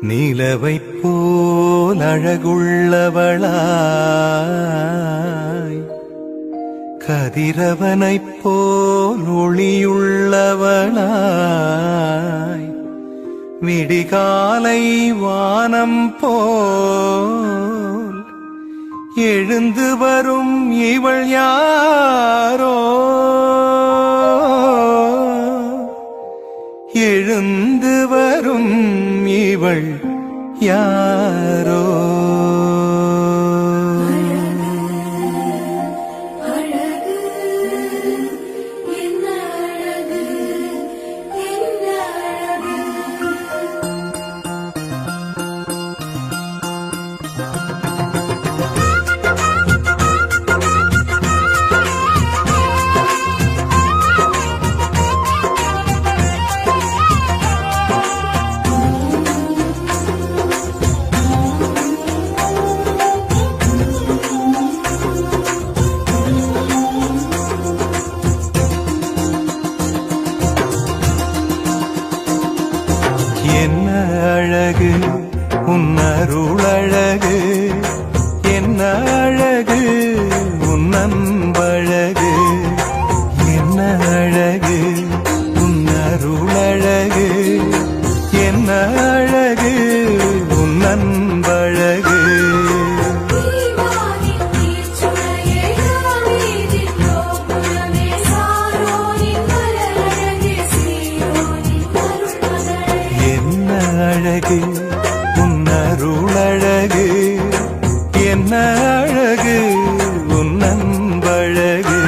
நிலவைப் போல் அழகுள்ளவளாய், கதிரவனைப் போல் ஒளியுள்ளவளாய், விடிகாலை வானம் போல் எழுந்து வரும் இவள் யாரோ, எழுந்து வரும் இவள் யாரோ. என்ன அழகு உன் அருளழகு, என்ன அழகு உன் அன்பழகு, என்ன அழகு உன் அருளழகு, என்ன அழகு உன் அன்பழகு. அழகு உன் அருளழகு, என்ன அழகு உன் அன்பழகு.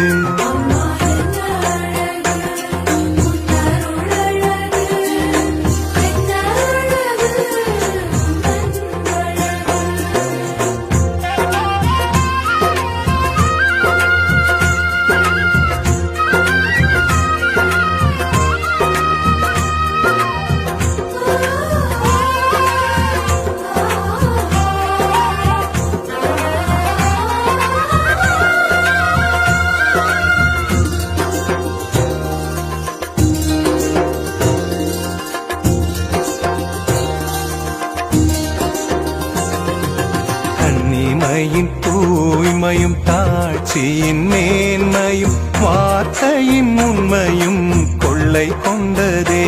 கண்ணிமையின் தூய்மையும் தாட்சியின் மேன்மையும் வார்த்தையின் உண்மையும் கொள்ளை கொண்டதே,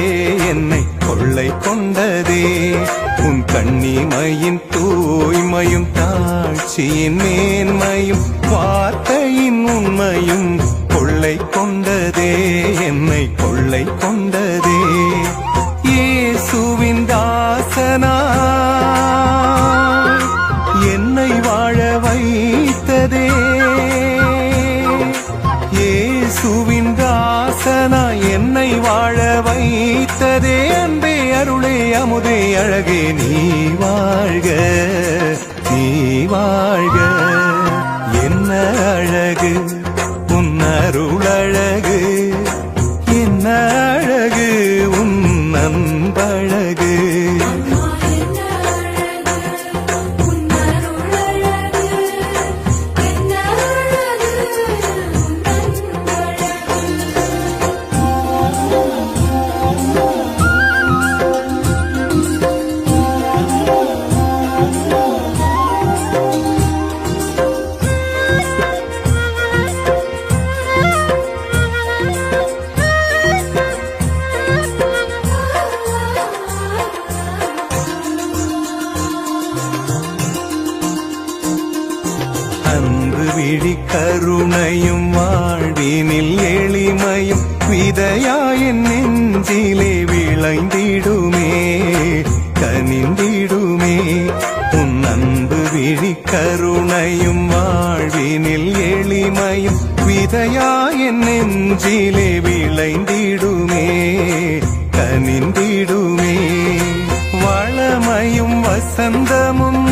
என்னை கொள்ளை கொண்டதே. உன் கண்ணிமையின் தூய்மையும் தாட்சியின் மேன்மையும் வார்த்தையின் உண்மையும் கொள்ளை கொண்டதே, என்னை கொள்ளை கொண்டதே. இயேசுவின் தாசனா என்னை வாழ வைத்ததே, இயேசுவின் தாசனா என்னை வாழ வைத்ததே. அன்பே அருளே அமுதே அழகே நீ வாழ்க, நீ வாழ்க. என்ன அழகு உன் அருளழகு, என்ன அழகு உன் அன்பழகு. அன்பு விழி கருணையும் வாழ்வினில் எளிமையும் விதையாயின் நெஞ்சிலே விளைந்திடுமே, கனிந்திடுமே. உன் அன்பு விழி கருணையும் வாழ்வினில் எளிமையும் விதையாயின் நெஞ்சிலே விளைந்திடுமே, கனிந்திடுமே. வளமையும் வசந்தமும்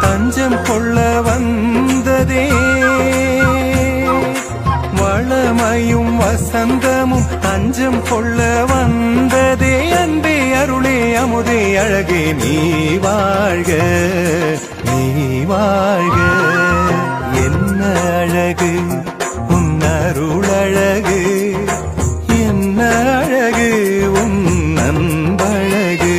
தஞ்சம் கொள்ள வந்ததே, வளமையும் வசந்தமும் தஞ்சம் கொள்ள வந்ததே. அன்பே அருளே அமுதே அழகே நீ வாழ்க, நீ வாழ்க. என்ன அழகு உன் அருளழகு, என்ன அழகு உன் அன்பழகு.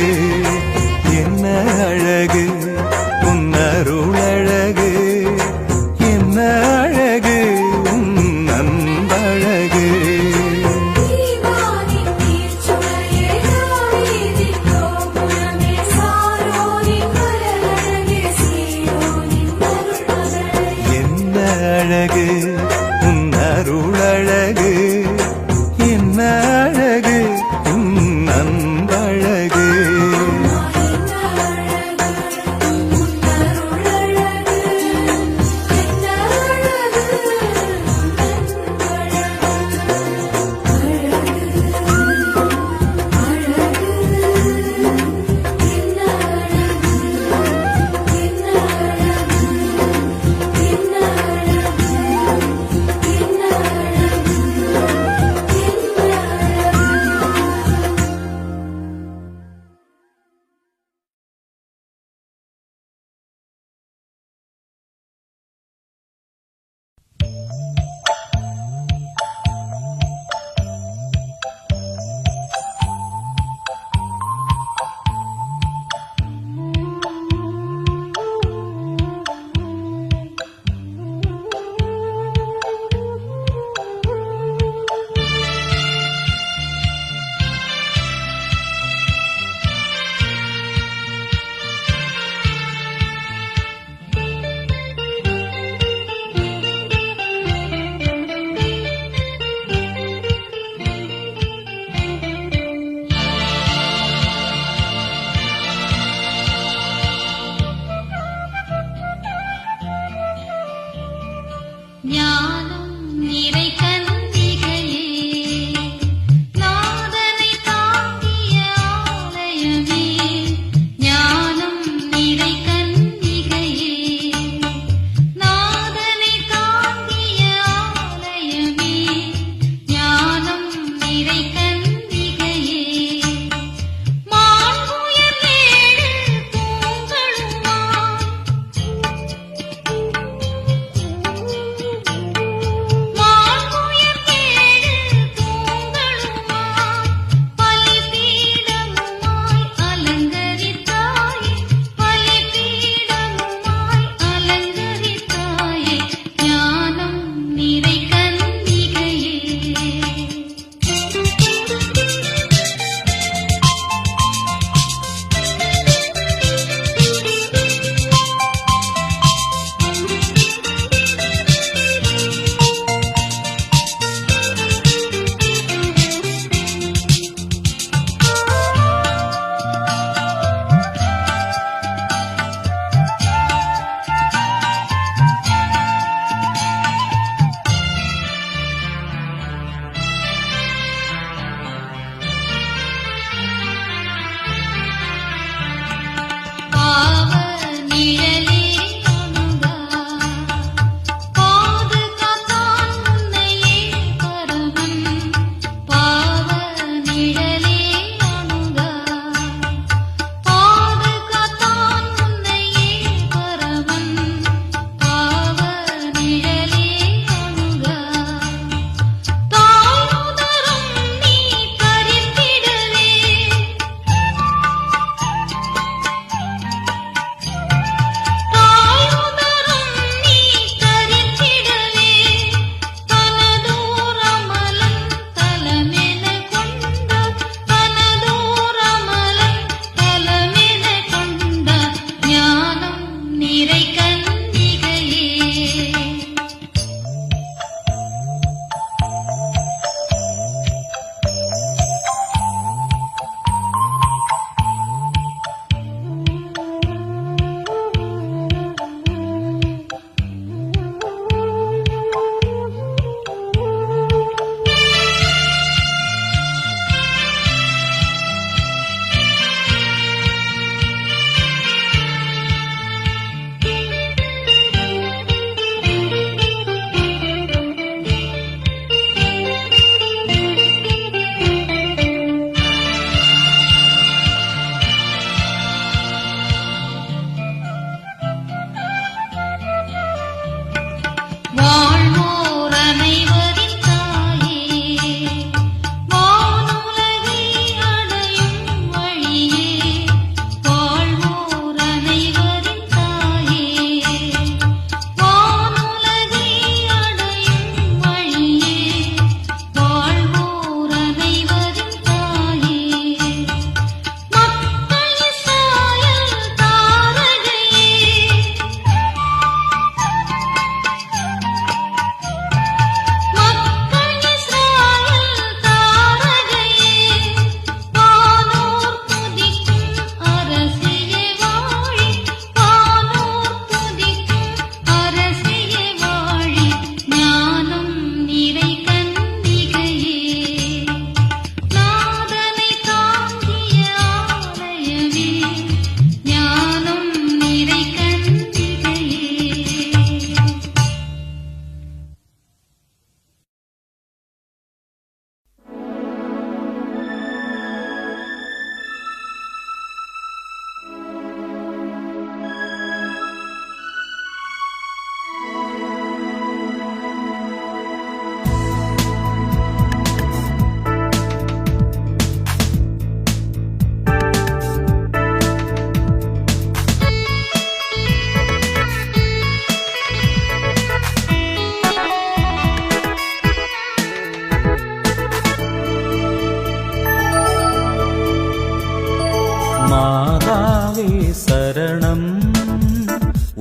மாதாவே சரணம்.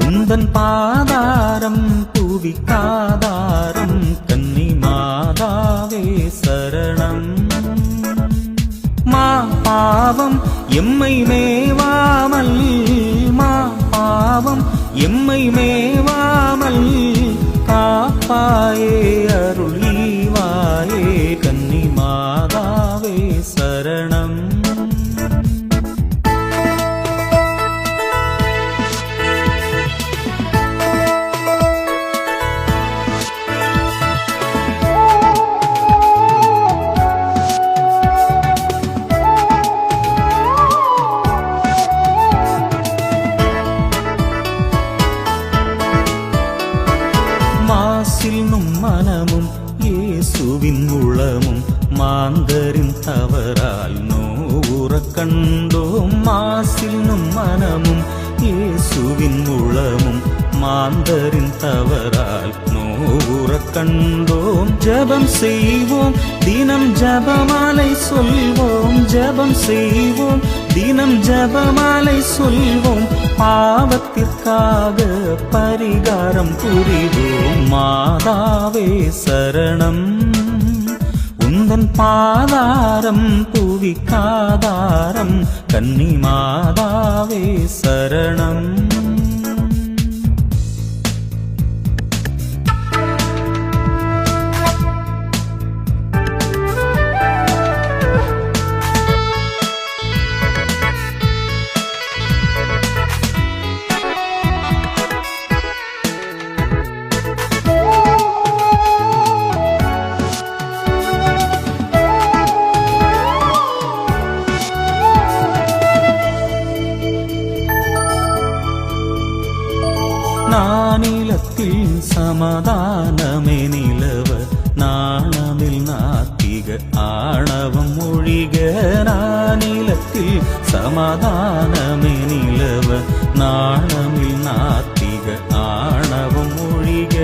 உந்தன் பாதாரம் புவிக்காதாரம் கன்னி மாதாவே சரணம். மா பாவம் எம்மை மேவாமல், மா பாவம் எம்மை மேவாமல் காப்பாயே அருள் ஈவாயே கன்னி மாதாவே சரணம். மாசில்னும் மனமும் இயேசுவின் உளமும் மாந்தரின் தவறால் நோவுறக் கண்டோம். மாசில்னும் மனமும் இயேசுவின் உளமும் மாந்தரின் தவறால் நோவுறக் கண்டோம். ஜெபம் செய்வோம் தினம் ஜெபமாலை சொல்வோம், ஜெபம் செய்வோம் தினம் ஜெபமாலை சொல்வோம். பாவத்திற்காக பரிகாரம் புரிவோம். மாதாவே சரணம். உந்தன் பாதாரம் புவிக்காதாரம் கன்னி மாதாவே சரணம். நானிலத்தில் சமாதானமே நிலவ, நாணமில் நாத்திக ஆணவம் ஒழிக. நானிலத்தில் சமாதானமே நிலவ, நாணமில் நாத்திக ஆணவம் ஒழிக.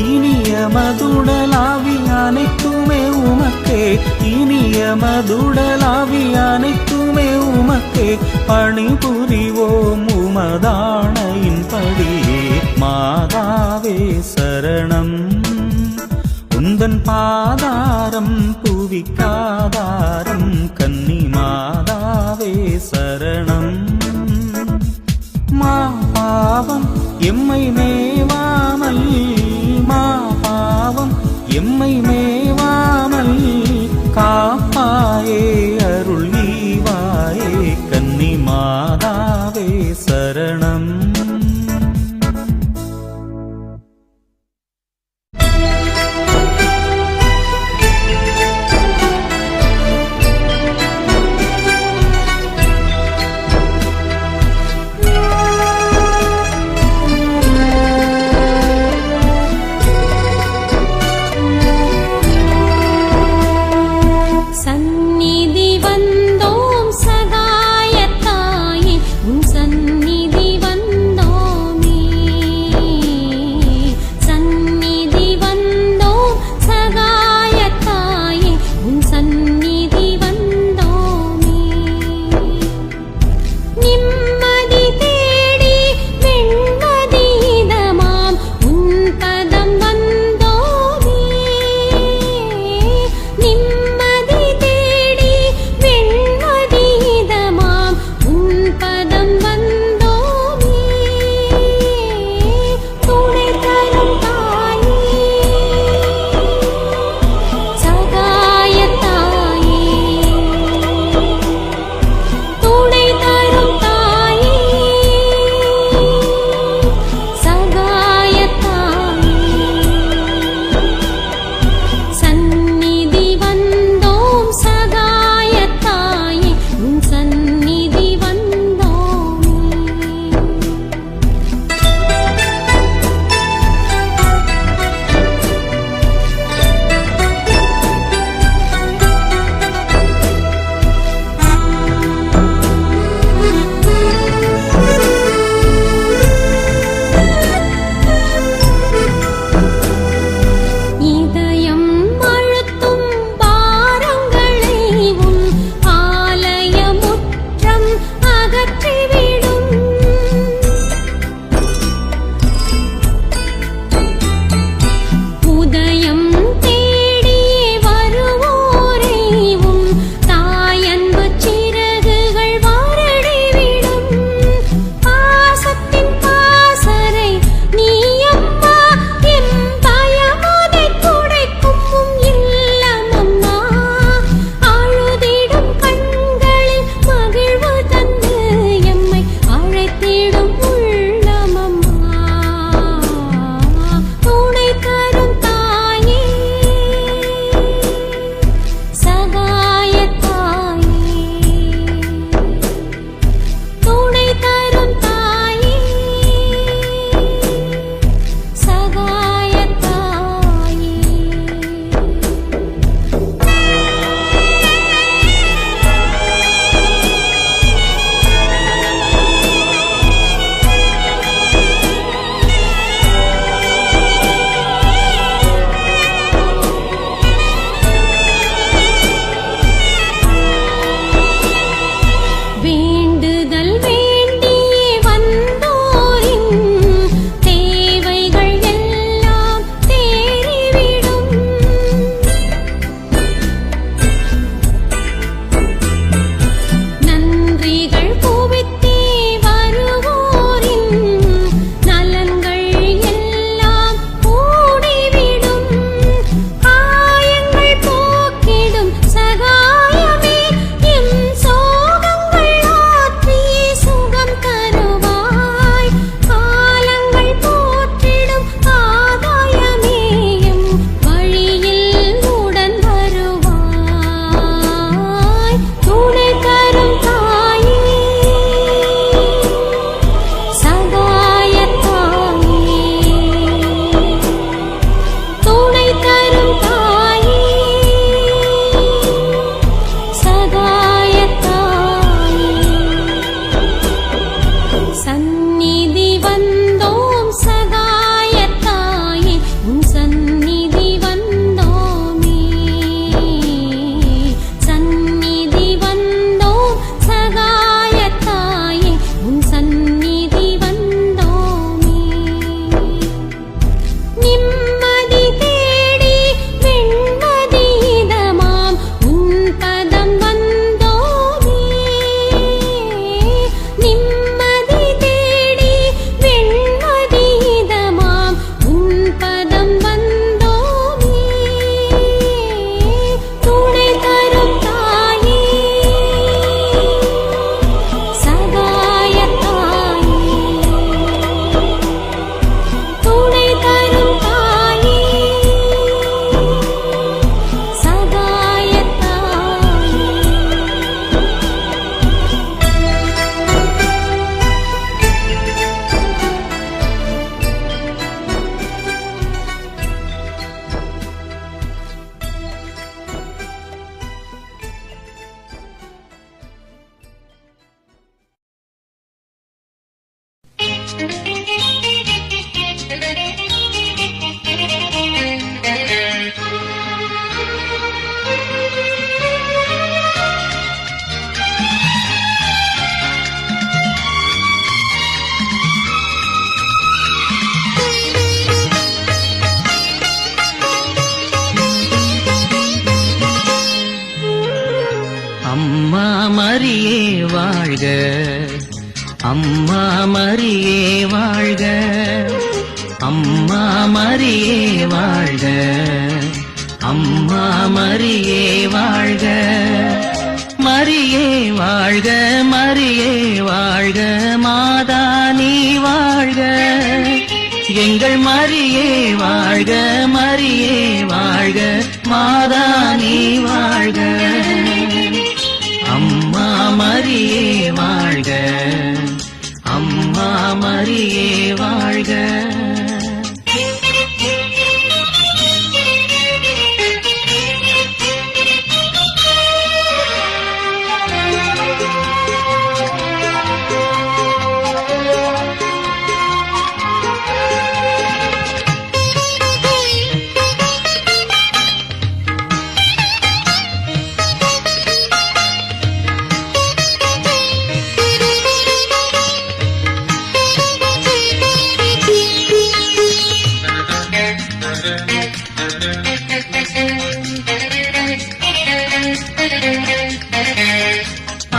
இனிய மதுடலாவி அனைத்துமே உமக்கே, இனிய மதுடலாவி அனைத்துமே உமக்கே. பணிபுரிவோம் உமதாணையின் படியே மாதாவே சரணம். உந்தன் பாதாரம் புவிக்காதாரம் கன்னி மாதாவே சரணம். மா பாவம் எம்மை மேவாமல், மா பாவம் எம்மை மேவாமல் காப்பாயே அருள் ஈவாயே கன்னி மாதாவே சரணம். மரியே வாழ்க, அம்மா மரியே வாழ்க, அம்மா மரியே வாழ்க, அம்மா மரியே வாழ்க, மரியே வாழ்க, மரியே வாழ்க, மாதா நீ வாழ்க, எங்கள் மரியே வாழ்க, மரியே வாழ்க, மாதா நீ வாழ்க, அம்மா மரியே வாழ்க, அம்மா மரியே வாழ்க.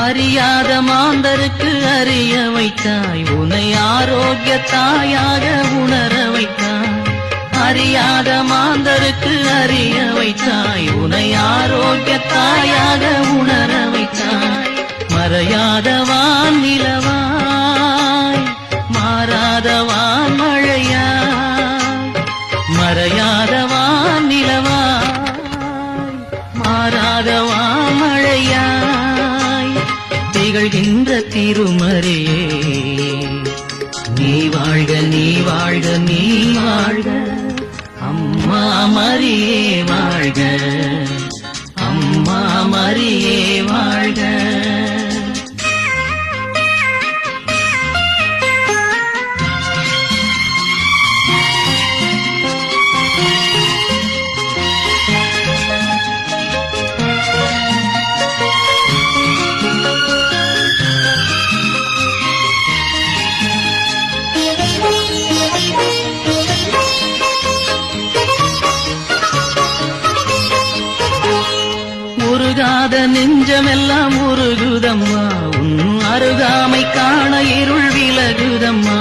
அறியாத மாந்தருக்கு அறிய வைத்தாய், உன்னை ஆரோக்கிய தாயாக உணர வைத்தாய். அறியாத மாந்தருக்கு அறிய வைத்தாய், உன்னை ஆரோக்கிய தாயாக உணர வைத்தாய். மறையாத வான் நிலவாய், மாறாத வான் மழையாய், மறையாத வான் நிலவாய், மாறாத வான் மழையாய், திகழ்கின்ற திருமறியே நீ வாழ்க, நீ வாழ்க, நீ வாழ்க, அம்மா மரியே வாழ்க, அம்மா மரியே வாழ்க. உருகாத நெஞ்சமெல்லாம் உருகுதம்மா, உன் அருகாமை காண இருள் விலகுதம்மா.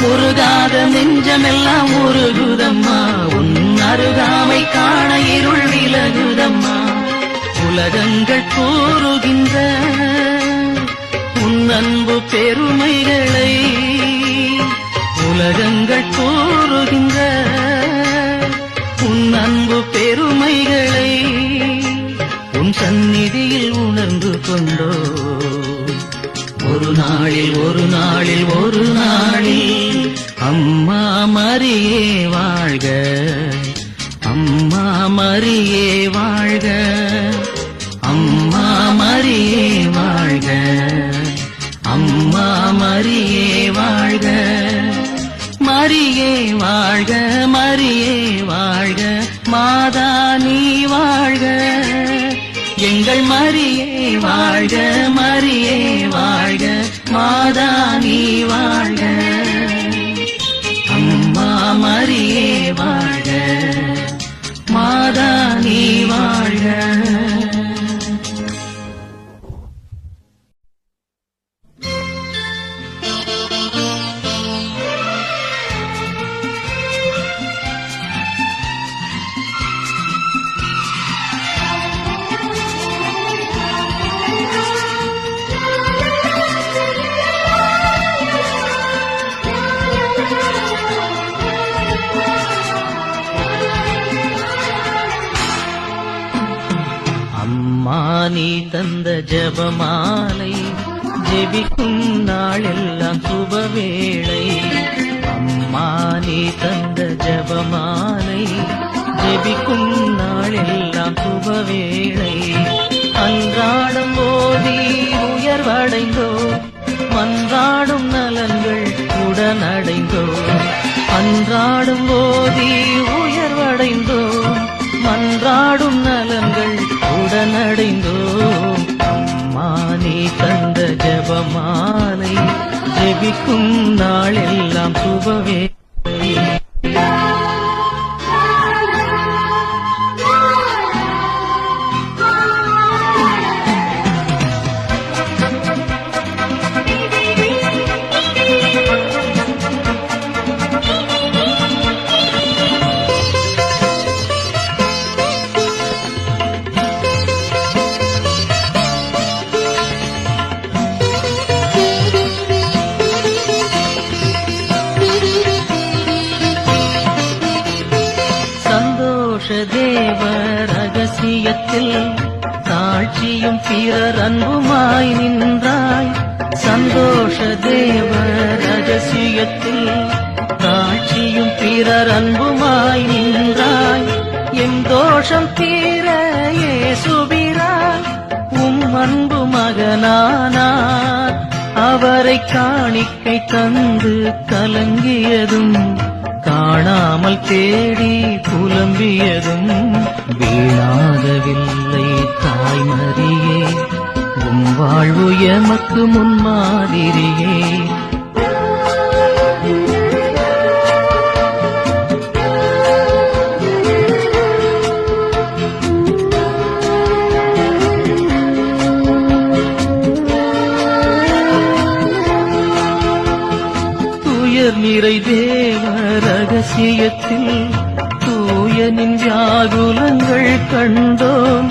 உருகாத நெஞ்சமெல்லாம் உருகுதம்மா, உன் அருகாமை காண இருள் விலகுதம்மா. உலகங்கள் கூறுகின்ற உன் அன்பு பெருமைகளை, உலகங்கள் கூறுகின்ற உன் அன்பு பெருமைகளை உன் சந்நிதியில் உணர்ந்து கொண்டோ. ஒரு நாளில் ஒரு நாளில் ஒரு நாளில் அம்மா மரியே வாழ்க, அம்மா மரியே வாழ்க, அம்மா மரியே வாழ்க, அம்மா மரியே வாழ்க, மரியே வாழ்க, மரியே வாழ்க, மாதா நீ வாழ்க, எங்கள் மரியே வாழ்க, மரியே வாழ்க, மாதா நீ வாழ்க, அம்மா மரியே வாழ்க, மாதா நீ வாழ்க. அம்மா நீ தந்த ஜெபமாலை, ஜெபிக்கும் நாளெல்லாம் சுபவேளை. அம்மா நீ தந்த ஜெபமாலை, ஜெபிக்கும் நாளெல்லாம் சுபவேளை. அன்றாடம் ஓதி உயர்வடைந்தோ, மன்றாடும் நலன்கள் உடனடைந்தோ. அன்றாடும் ஓதி உயர்வடைந்தோ, மன்றாடும் நலன்கள் உடனடைந்தோம். அம்மா நீ தந்த ஜெபமாலை, ஜெபிக்கும் நாளெல்லாம் சுபவேளை. சாட்சியும் பிறர் அன்புமாய் நின்றாய் சந்தோஷ தேவ ரகசியத்தில் சாட்சியும் பிறர் அன்புமாய் நின்றாய் எம் தோஷம் தீர இயேசுவிராய் அன்பு மகனானார் அவரை காணிக்கை தந்து கலங்கியதும் காணாமல் தேடி புலம்பியதும் வீணாகவில்லை தாய்மரியே உம் வாழ்வு எமக்கு முன்மாதிரியே நிறை தேவ ரகசியத்தில் தூயனின் வியாகுலங்கள் கண்டோம்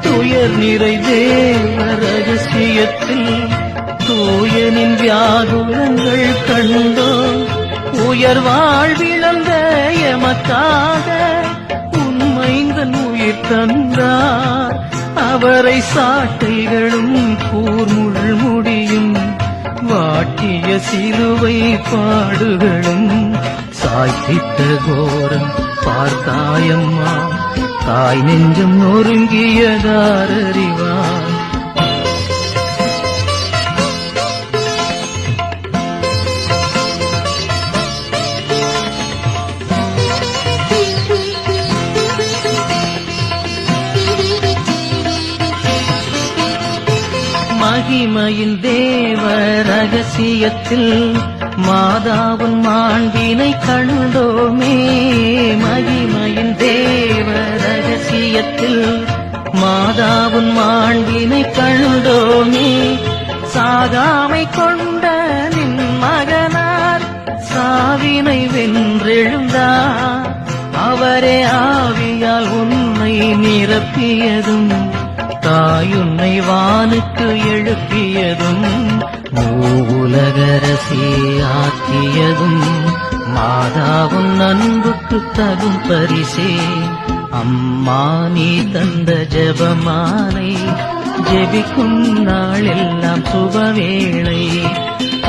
துயர் நிறை தேவ ரகசியத்தில் தூயனின் வியாகுலங்கள் கண்டோம் உயர் வாழ்விழந்த எமக்காக உண்மைந்தன் உயிர் தந்தார் அவரை சாட்டைகளும் கூர்முள் முடியும் வாட்டிய சிலுவை பாடுகளும் சாய்த்திட்ட கோரம் பார்த்தாயம்மா தாய் நெஞ்சம் நொறுங்கியதாரறிவார் மகிமையின் தேவ ரகசியத்தில் மாதாவின் மாண்பினை கண்டோமே மகிமையின் தேவ ரகசியத்தில் மாதாவின் மாண்பினை கண்டோமே சாகாமை கொண்ட நின் மகனார் சாவினை வென்றெழுந்தார் அவரே ஆவியால் உன்னை நிரப்பியதும் தாயுன்னை வானுக்கு எழுப்பியதும் மூலகரசி ஆக்கியதும் மாதாவும் அன்புக்கு தகும் பரிசே அம்மா நீ தந்த ஜெபமாலை ஜெபிக்கும் நாளெல்லாம் சுபவேளை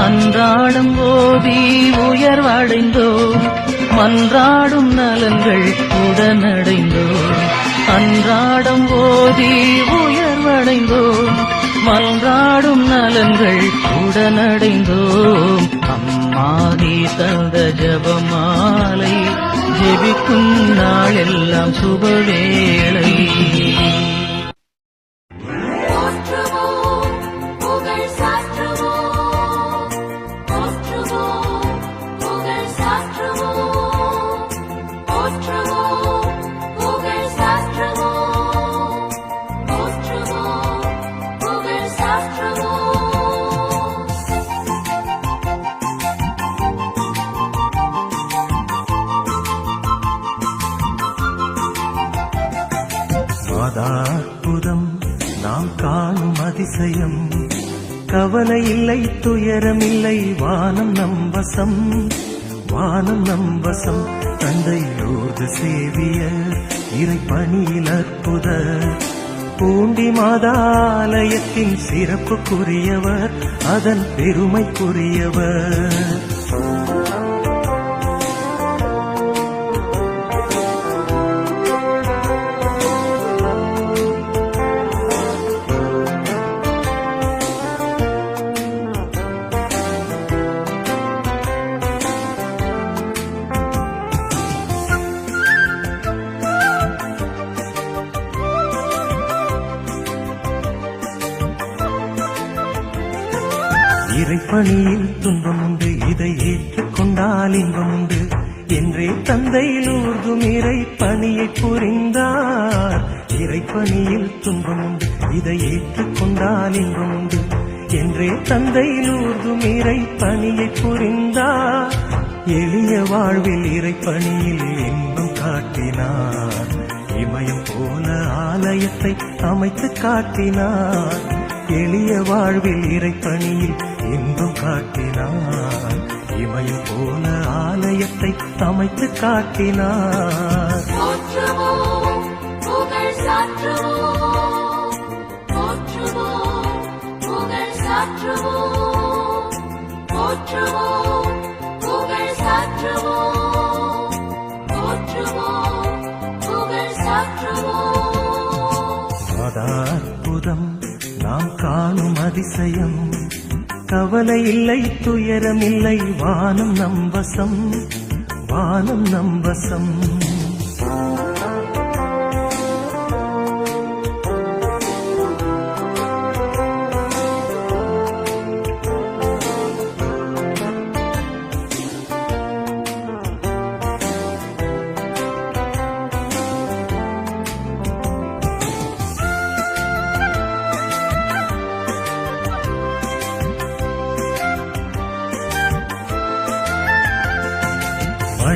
அன்றாடம் ஓதி உயர்வடைந்தோம் மன்றாடும் நலன்கள் உடனடைந்தோம் அன்றாடம் ஓதி உயர்வடைந்தோம் மன்றாடும் நலன்கள் உடனடைந்தோம் அம்மா நீ தந்த ஜெபமாலை ஜெபிக்கும் நாளெல்லாம் சுபவேளை அற்புதம் நாம் காணும் அதிசயம் கவலை இல்லை துயரமில்லை வானம் நம்பசம் வானம் நம்பசம் தந்தையோடு சேவியர் இறை பணியில் அற்புத பூண்டி மாதாலயத்தின் சிறப்புக்குரியவர் அதன் பெருமைக்குரியவர் இறைப்பணியில் துன்பம் உண்டு இதை ஏற்றுக்கொண்டால் இன்பம் உண்டு என்றே தந்தையில் ஊர்தும் இறைப்பணியை புரிந்தார் இறைப்பணியில் துன்பம் உண்டு இதை ஏற்றுக்கொண்டால் இன்பம் உண்டு என்றே தந்தையில் ஊர்தும் இறைப்பணியை புரிந்தார் எளிய வாழ்வில் இறைப்பணியில் இன்பம் காட்டினார் இமயம் போல ஆலயத்தை அமைத்து காட்டினார் எளிய வாழ்வில் இறைப்பணியில் இன்பம் காட்டினார் இமயம் போல ஆலயத்தை அமைத்து காட்டினார் மாதா அற்புதம் நாம் காணும் அதிசயம், கவலை இல்லை துயரமில்லை, வானம் நம் வசம், வானம் நம் வசம்.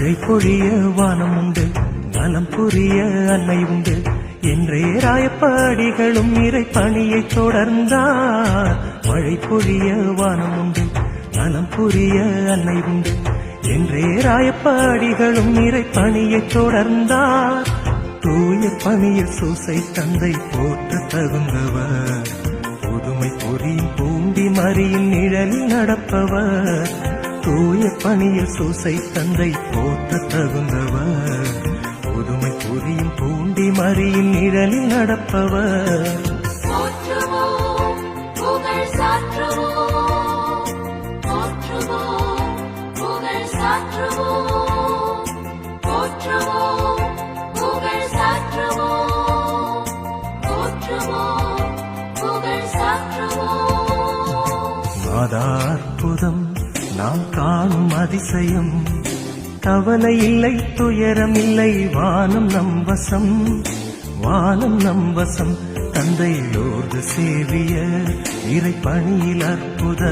மழை பொழிய வானம் உண்டு, நலம் புரிய அன்னை உண்டு என்றே ராயப்பாடிகளும் இறை பணியை தொடர்ந்தார். மழை பொழிய வானம் உண்டு, நலம் புரிய அன்னை உண்டு என்றே ராயப்பாடிகளும் இறை பணியை தொடர்ந்தார். தூய பணியில் சூசை தந்தை போற்ற தகுந்தவர், புதுமை புரியும் பூண்டி மறியின் நிழலில் நடப்பவர். தூய பணியில் சூசை தந்தை போற்ற தகுந்தவர், புதுமை புரியும் பூண்டி மறியின் நிழலில் நடப்பவர். போற்றுவோம், புகழ் சாற்றுவோம், போற்றுவோம், புகழ் சாற்றுவோம், போற்றுவோம், புகழ் சாற்றுவோம், போற்றுவோம், புகழ் சாற்றுவோம். மாதா அற்புதம் நாம் காணும் அதிசயம், கவலை இல்லை துயரமில்லை, வானம் நம் வசம், வானம் நம் வசம். தந்தை லோர்து சேவிய இறை பணியில் அற்புத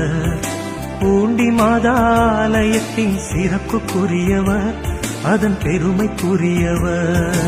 பூண்டி மாதாலயத்தின் சிறப்புக்குரியவர், அதன் பெருமைக்குரியவர்.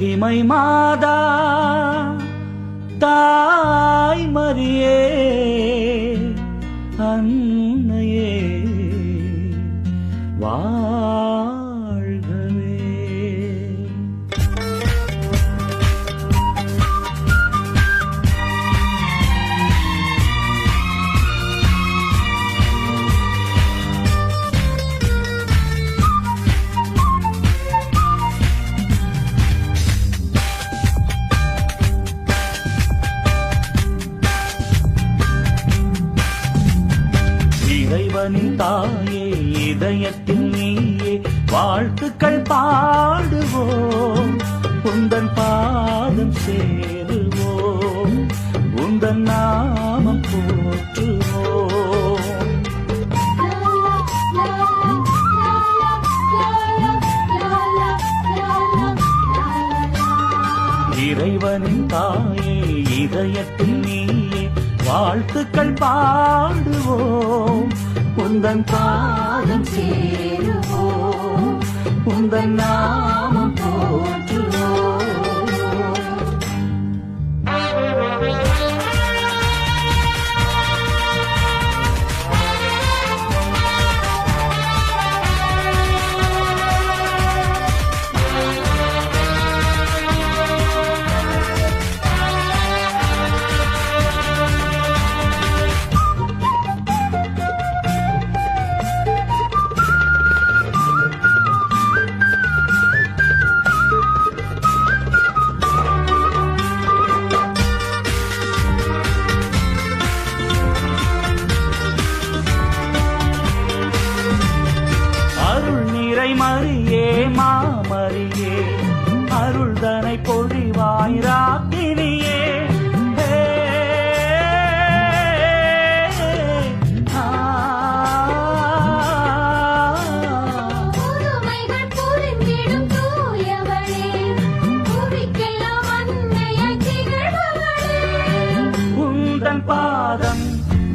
மகிமை மாதா தாய் மரியே அன்னையே வாழ்கவே. இறைவனின் தாயே இதயத்தில் நீயே வாழ்த்துக்கள் பாடுவோம், உந்தன் பாதம் சேருவோம், உந்தன் நாமம் போற்றுவோம். இறைவனின் தாயே இதயத்தில் நீயே வாழ்த்துக்கள் பாடுவோம், உந்தன் பாதம் சேருவோம், உந்தன் நாமம் போற்றுவோம். மரியே மாமரியே அருள்தனை பொழிவாய் ராக்கினியே. உந்தன் பாதம்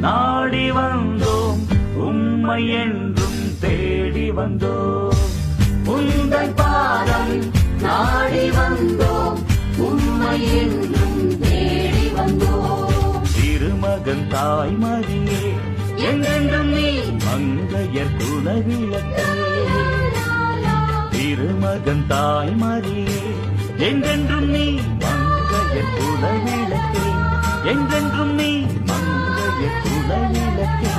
நாடி வந்தோம், உம்மை என்றும் தேடி வந்தோம், உந்தன் பாதம் நாடி வந்தோம், உம்மை என்றும் தேடி வந்தோம். திருமகன் தாய் மரியே என்றென்றும் நீ மங்கையர் குலவிளக்கே. திருமகன் தாய் மரியே என்றென்றும் நீ மங்கையர் குலவிளக்கே, என்றென்றும் நீ மங்கையர் குலவிளக்கே.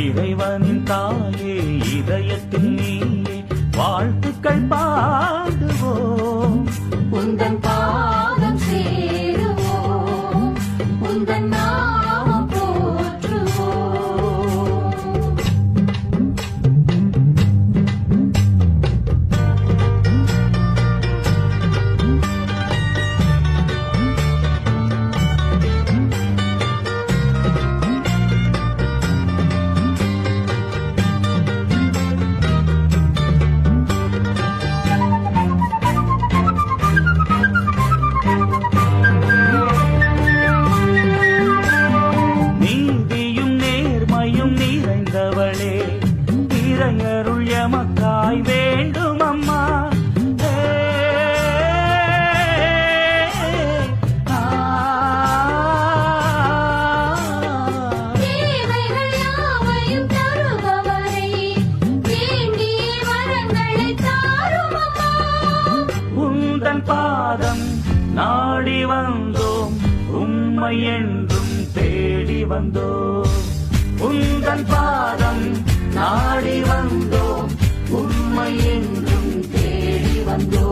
இறைவனின் தாயே இதயத்தில் நீயே வாழ்த்துக்கள் பாடுவோம், உந்தன் பாதம் சேருவோம், உந்தன் நாமம் போற்றுவோம். இறையருள் எமக்காய் வேண்டும் அம்மா. தேவைகள் யாவையும் தருபவரே, வேண்டிய வரங்களை தாரும் அம்மா. உந்தன் பாதம் நாடி வந்தோம், உம்மை என்றும் தேடி வந்தோம், உந்தன் பாதம் நாடி வந்தோம், உம்மை என்றும் தேடி வந்தோம்.